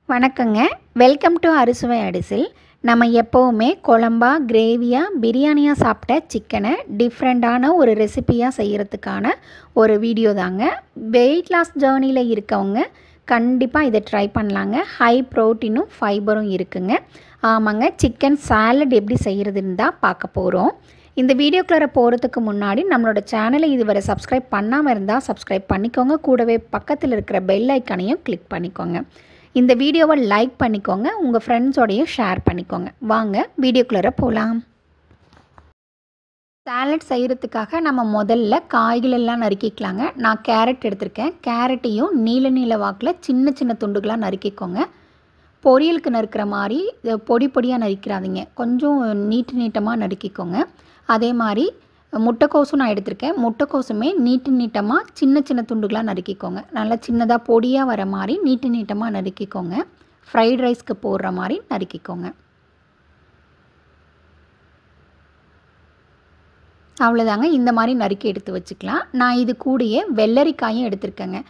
வணக்கங்க. Welcome to அறுசுவை அடிசில். நம்ம எப்போவுமே குழம்பா, கிரேவியா, பிரியாணியா சாப்பிட்ட சிக்கனை டிஃப்ரெண்ட்டான ஒரு ரெசிபியாக செய்கிறதுக்கான ஒரு வீடியோ தாங்க. வெயிட் லாஸ் ஜேர்னியில் இருக்கவங்க கண்டிப்பாக இதை ட்ரை பண்ணலாங்க. ஹை ப்ரோட்டீனும் ஃபைபரும் இருக்குங்க. ஆமாங்க, சிக்கன் சாலட் எப்படி செய்கிறதுன்னு தான் பார்க்க போகிறோம். இந்த வீடியோக்குள்ளே போகிறதுக்கு முன்னாடி நம்மளோட சேனலை இதுவரை சப்ஸ்கிரைப் பண்ணாமல் இருந்தால் சப்ஸ்கிரைப் பண்ணிக்கோங்க. கூடவே பக்கத்தில் இருக்கிற பெல் ஐக்கானையும் கிளிக் பண்ணிக்கோங்க. இந்த வீடியோவை லைக் பண்ணிக்கோங்க, உங்கள் ஃப்ரெண்ட்ஸோடையும் ஷேர் பண்ணிக்கோங்க. வாங்க வீடியோக்குள்ளே போகலாம். சாலட் செய்கிறதுக்காக நம்ம முதல்ல காய்களெல்லாம் நறுக்கிக்கலாங்க. நான் கேரட் எடுத்திருக்கேன். கேரட்டையும் நீல நீல வாக்கில் சின்ன சின்ன துண்டுகளாக நறுக்கிக்கோங்க. பொரியலுக்கு நறுக்கிற மாதிரி பொடி பொடியாக நறுக்கிறாதீங்க, கொஞ்சம் நீட்டமாக நறுக்கிக்கோங்க. அதே மாதிரி முட்டைக்கோசும் நான் எடுத்திருக்கேன். முட்டைக்கோசுமே நீட்டமாக சின்ன சின்ன துண்டுகளாக நறுக்கிக்கோங்க. நல்லா சின்னதாக பொடியாக வர மாதிரி நீட்டமாக நறுக்கிக்கோங்க. ஃப்ரைட் ரைஸ்க்கு போடுற மாதிரி நறுக்கிக்கோங்க. அவ்வளோதாங்க, இந்த மாதிரி நறுக்கி எடுத்து வச்சுக்கலாம். நான் இது கூடயே வெள்ளரிக்காயும் எடுத்திருக்கேங்க.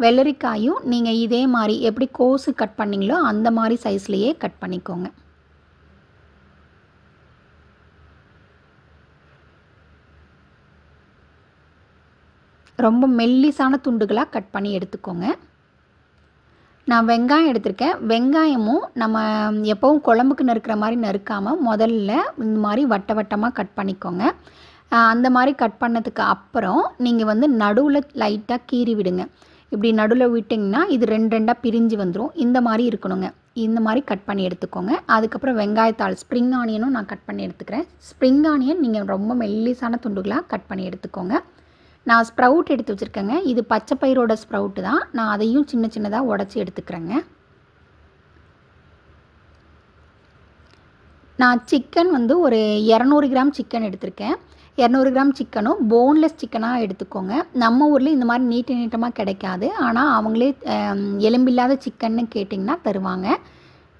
வெள்ளரிக்காயும் நீங்கள் இதே மாதிரி எப்படி கோஸு கட் பண்ணிங்களோ அந்த மாதிரி சைஸ்லேயே கட் பண்ணிக்கோங்க. ரொம்ப மெல்லிசான துண்டுகளாக கட் பண்ணி எடுத்துக்கோங்க. நான் வெங்காயம் எடுத்திருக்கேன். வெங்காயமும் நம்ம எப்போவும் குழம்புக்கு நறுக்கிற மாதிரி நறுக்காமல் முதல்ல இந்த மாதிரி வட்டமாக கட் பண்ணிக்கோங்க. அந்த மாதிரி கட் பண்ணதுக்கு அப்புறம் நீங்கள் நடுவில் லைட்டாக கீறி விடுங்க. இப்படி நடுவில் விட்டிங்கன்னா இது ரெண்டாக பிரிஞ்சு வந்துடும். இந்த மாதிரி இருக்கணுங்க. இந்த மாதிரி கட் பண்ணி எடுத்துக்கோங்க. அதுக்கப்புறம் வெங்காயத்தாள் ஸ்ப்ரிங் ஆனியனும் நான் கட் பண்ணி எடுத்துக்கிறேன். ஸ்ப்ரிங் ஆனியன் நீங்கள் ரொம்ப மெல்லிசான துண்டுகளாக கட் பண்ணி எடுத்துக்கோங்க. நான் ஸ்ப்ரவுட் எடுத்து வச்சுருக்கேங்க. இது பச்சை பயிரோட ஸ்ப்ரவுட்டு தான். நான் அதையும் சின்ன சின்னதாக உடச்சி எடுத்துக்கிறேங்க. நான் சிக்கன் ஒரு 200 கிராம் சிக்கன் எடுத்திருக்கேன். 200 கிராம் சிக்கனும் போன்லெஸ் சிக்கனாக எடுத்துக்கோங்க. நம்ம ஊரில் இந்த மாதிரி நீட்டமாக கிடைக்காது. ஆனால் அவங்களே எலும்பில்லாத சிக்கன்னு கேட்டிங்கன்னா தருவாங்க.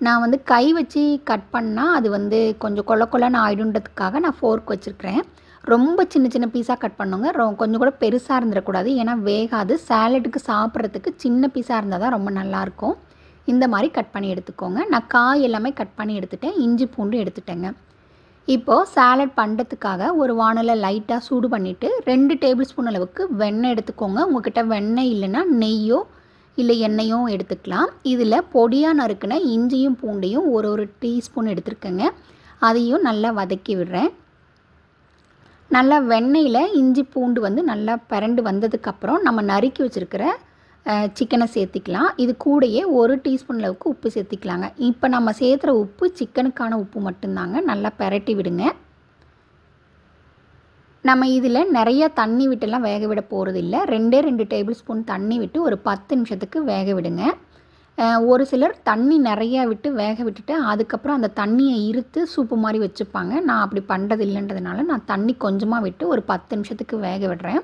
நான் கை வச்சு கட் பண்ணால் அது கொஞ்சம் கொலன்னு ஆயிடுன்றதுக்காக நான் ஃபோர்க் வச்சுருக்கிறேன். ரொம்ப சின்ன சின்ன பீஸாக கட் பண்ணுங்க. கொஞ்சம் கூட பெருசாக இருந்துடக்கூடாது, ஏன்னா வேகாது. சாலட்டுக்கு சாப்பிட்றதுக்கு சின்ன பீஸாக இருந்தால் தான் ரொம்ப நல்லாயிருக்கும். இந்த மாதிரி கட் பண்ணி எடுத்துக்கோங்க. நான் காய் எல்லாமே கட் பண்ணி எடுத்துட்டேன். இஞ்சி பூண்டு எடுத்துட்டேங்க. இப்போது சாலட் பண்ணுறதுக்காக ஒரு வானலை லைட்டாக சூடு பண்ணிவிட்டு 2 டேபிள் ஸ்பூன் அளவுக்கு வெண்ணெய் எடுத்துக்கோங்க. உங்கள்கிட்ட வெண்ணெய் இல்லைன்னா நெய்யோ இல்லை எண்ணெயோ எடுத்துக்கலாம். இதில் பொடியாக நறுக்கின இஞ்சியும் பூண்டையும் ஒரு டீஸ்பூன் எடுத்துருக்கேங்க. அதையும் நல்லா வதக்கி விடுறேன். நல்லா வெண்ணெயில் இஞ்சி பூண்டு நல்லா பரண்டு வந்ததுக்கப்புறம் நம்ம நறுக்கி வச்சுருக்கிற சிக்கனை சேர்த்திக்கலாம். இது கூடயே 1 டீஸ்பூன் அளவுக்கு உப்பு சேர்த்திக்கலாங்க. இப்போ நம்ம சேர்த்துற உப்பு சிக்கனுக்கான உப்பு மட்டும்தாங்க. நல்லா பரட்டி விடுங்க. நம்ம இதில் நிறையா தண்ணி விட்டுலாம் வேக விட போகிறது இல்லை. 2 டேபிள் ஸ்பூன் தண்ணி விட்டு ஒரு 10 நிமிஷத்துக்கு வேக விடுங்க. ஒரு சிலர் தண்ணி நிறையா விட்டு வேக விட்டுட்டு அதுக்கப்புறம் அந்த தண்ணியை இருத்து சூப்பு மாதிரி வச்சுப்பாங்க. நான் அப்படி பண்ணுறது இல்லைன்றதுனால நான் தண்ணி கொஞ்சமாக விட்டு ஒரு 10 நிமிஷத்துக்கு வேக விடுறேன்.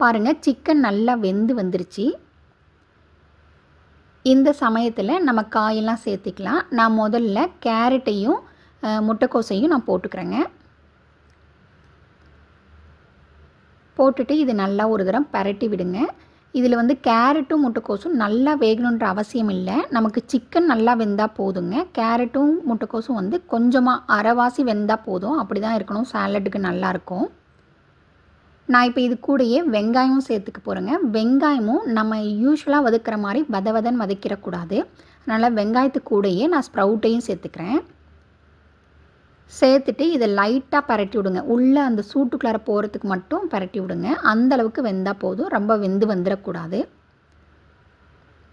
பாருங்கள், சிக்கன் நல்லா வெந்து வந்துருச்சு. இந்த சமயத்தில் நம்ம காயெல்லாம் சேர்த்திக்கலாம். நான் முதல்ல கேரட்டையும் முட்டைக்கோசையும் நான் போட்டுக்கிறேங்க. போட்டுட்டு இது நல்லா ஒரு தரம் பரட்டி விடுங்க. இதில் கேரட்டும் முட்டைக்கோசும் நல்லா வேகணுன்ற அவசியம் இல்லை. நமக்கு சிக்கன் நல்லா வெந்தால் போதுங்க. கேரட்டும் முட்டைக்கோசும் கொஞ்சமாக அரைவாசி வெந்தால் போதும். அப்படி தான் இருக்கணும், சாலட்டுக்கு நல்லாயிருக்கும். நான் இப்போ இது கூடயே வெங்காயமும் சேர்த்துக்க போகிறேங்க. வெங்காயமும் நம்ம யூஸ்வலாக வதக்கிற மாதிரி வதன்னு வதக்கிடக்கூடாது. அதனால் வெங்காயத்து கூடயே நான் ஸ்ப்ரவுட்டையும் சேர்த்துக்கிறேன். சேர்த்துட்டு இதை லைட்டாக பரட்டி விடுங்க. உள்ளே அந்த சூட்டுக்குள்ளார போகிறதுக்கு மட்டும் பரட்டி விடுங்க. அந்தளவுக்கு வெந்தால் போதும், ரொம்ப வெந்து வந்துடக்கூடாது.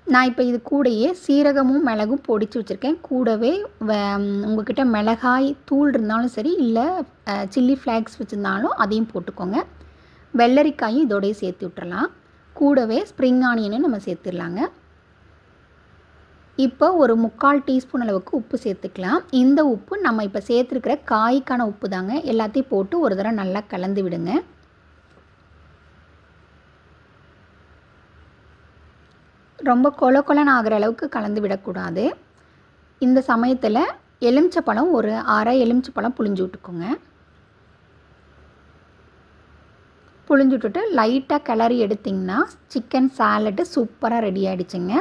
நான் இப்போ இது கூடயே சீரகமும் மிளகும் பொடிச்சு வச்சுருக்கேன். கூடவே உங்கள்கிட்ட மிளகாய் தூள் இருந்தாலும் சரி, இல்லை சில்லி ஃப்ளேக்ஸ் வச்சுருந்தாலும் அதையும் போட்டுக்கோங்க. வெள்ளரிக்காயும் இதோடய சேர்த்து விட்டுறலாம். கூடவே ஸ்ப்ரிங் ஆனியனும் நம்ம சேர்த்துடலாங்க. இப்போ ஒரு 3/4 டீஸ்பூன் அளவுக்கு உப்பு சேர்த்துக்கலாம். இந்த உப்பு நம்ம இப்போ சேர்த்துருக்கிற காய்க்கான உப்பு தாங்க. எல்லாத்தையும் போட்டு ஒரு தடவை நல்லா கலந்து விடுங்க. ரொம்ப கொலன்னு ஆகிற அளவுக்கு கலந்து விடக்கூடாது. இந்த சமயத்தில் எலுமிச்சப்பழம் ஒரு அரை எலுமிச்சப்பழம் புழிஞ்சு விட்டுக்கோங்க. புழிஞ்சு விட்டுட்டு லைட்டாக கிளறி எடுத்திங்கன்னா சிக்கன் சாலட்டு சூப்பராக ரெடி ஆகிடுச்சுங்க.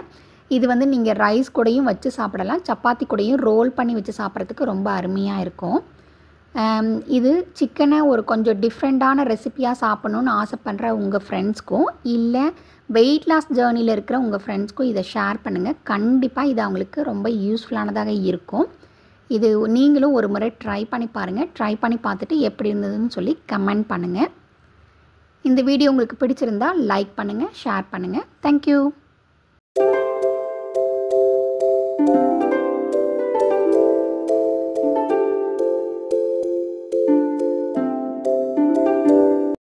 இது வந்து நீங்கள் ரைஸ் கூடயும் வச்சு சாப்பிடலாம், சப்பாத்தி கூடயும் ரோல் பண்ணி வச்சு சாப்பிட்றதுக்கு ரொம்ப அருமையாக இருக்கும். இது சிக்கனை ஒரு கொஞ்சம் டிஃப்ரெண்ட்டான ரெசிப்பியாக சாப்பிட்ணுன்னு ஆசைப்படுற உங்கள் ஃப்ரெண்ட்ஸ்க்கும், இல்லை வெயிட் லாஸ் ஜேர்னியில் இருக்கிற உங்கள் ஃப்ரெண்ட்ஸ்க்கும் இதை ஷேர் பண்ணுங்கள். கண்டிப்பாக இது அவங்களுக்கு ரொம்ப யூஸ்ஃபுல்லானதாக இருக்கும். இது நீங்களும் ஒரு முறை ட்ரை பண்ணி பாருங்கள். ட்ரை பண்ணி பார்த்துட்டு எப்படி இருந்ததுன்னு சொல்லி கமெண்ட் பண்ணுங்கள். இந்த வீடியோ உங்களுக்கு பிடிச்சிருந்தால் லைக் பண்ணுங்கள், ஷேர் பண்ணுங்கள். தேங்க்யூ.